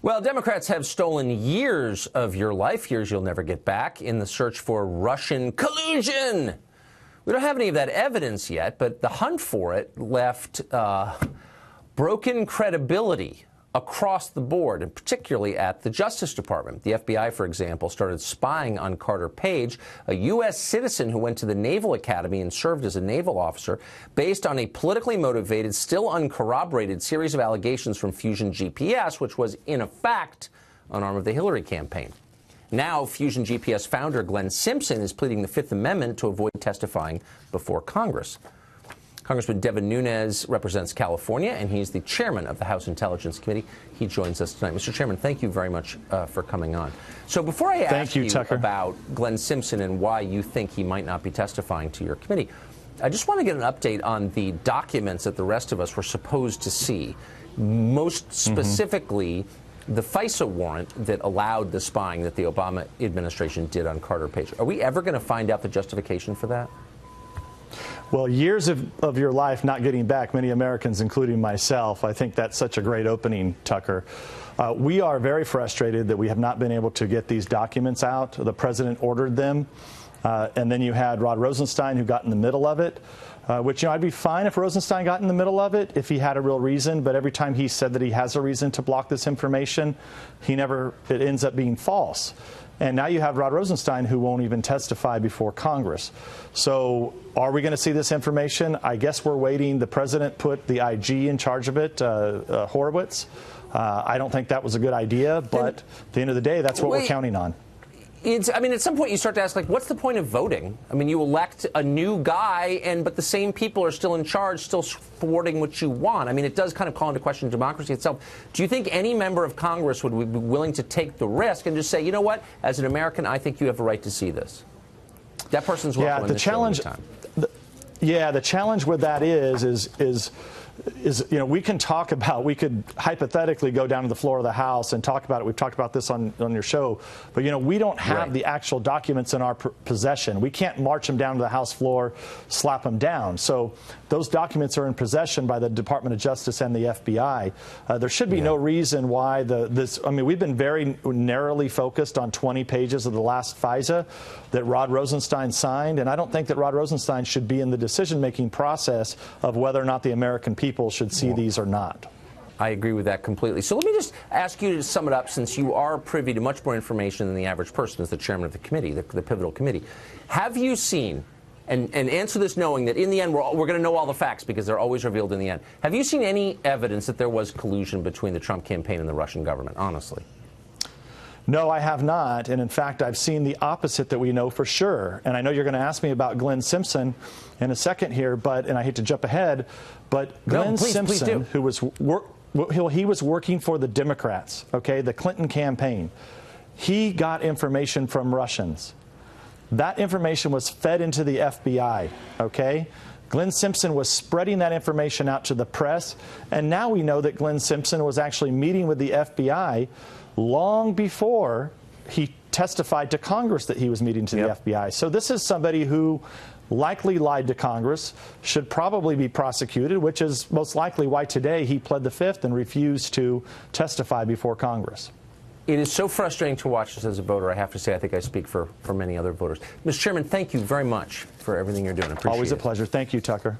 Well, Democrats have stolen years of your life, years you'll never get back, in the search for Russian collusion. We don't have any of that evidence yet, but the hunt for it left broken credibility across the board, and particularly at the Justice Department. The FBI, for example, started spying on Carter Page, a U.S. citizen who went to the Naval Academy and served as a naval officer, based on a politically motivated, still uncorroborated series of allegations from Fusion GPS, which was, in effect, an arm of the Hillary campaign. Now, Fusion GPS founder Glenn Simpson is pleading the Fifth Amendment to avoid testifying before Congress. Congressman Devin Nunes represents California, and he's the chairman of the House Intelligence Committee. He joins us tonight. Mr. Chairman, thank you very much for coming on. So before I ask you about Glenn Simpson and why you think he might not be testifying to your committee, I just want to get an update on the documents that the rest of us were supposed to see, most specifically the FISA warrant that allowed the spying that the Obama administration did on Carter Page. Are we ever going to find out the justification for that? Well, years of your life not getting back, many Americans, including myself, I think that's such a great opening, Tucker. We are very frustrated that we have not been able to get these documents out. The president ordered them, and then you had Rod Rosenstein, who got in the middle of it, which, I'd be fine if Rosenstein got in the middle of it if he had a real reason, but every time he said that he has a reason to block this information, it ends up being false. And now you have Rod Rosenstein, who won't even testify before Congress. So are we going to see this information? I guess we're waiting. The president put the IG in charge of it, Horowitz. I don't think that was a good idea, but at the end of the day, that's what we're counting on. At some point you start to ask, what's the point of voting? You elect a new guy, but the same people are still in charge, still thwarting what you want. It does kind of call into question democracy itself. Do you think any member of Congress would be willing to take the risk and just say, you know what, as an American, I think you have a right to see this? That person's welcome on this show anytime. The challenge with that is we can talk about, we could hypothetically go down to the floor of the House and talk about it. We've talked about this on your show. But, we don't have the actual documents in our possession. We can't march them down to the House floor, slap them down. So those documents are in possession by the Department of Justice and the FBI. There should be no reason why we've been very narrowly focused on 20 pages of the last FISA that Rod Rosenstein signed. And I don't think that Rod Rosenstein should be in the decision-making process of whether or not the American people should see these or not. I agree with that completely. So let me just ask you to sum it up, since you are privy to much more information than the average person as the chairman of the committee, the pivotal committee. Have you seen, and answer this knowing that in the end we're going to know all the facts because they're always revealed in the end. Have you seen any evidence that there was collusion between the Trump campaign and the Russian government, honestly? No, I have not. And in fact, I've seen the opposite that we know for sure. And I know you're going to ask me about Glenn Simpson in a second here, and I hate to jump ahead, but Glenn Simpson, who was he was working for the Democrats, the Clinton campaign. He got information from Russians. That information was fed into the FBI, Glenn Simpson was spreading that information out to the press, and now we know that Glenn Simpson was actually meeting with the FBI long before he testified to Congress that he was meeting to the FBI. So this is somebody who likely lied to Congress, should probably be prosecuted, which is most likely why today he pled the Fifth and refused to testify before Congress. It is so frustrating to watch this as a voter. I have to say, I think I speak for many other voters. Mr. Chairman, thank you very much for everything you're doing. I appreciate it. Always a pleasure. Thank you, Tucker.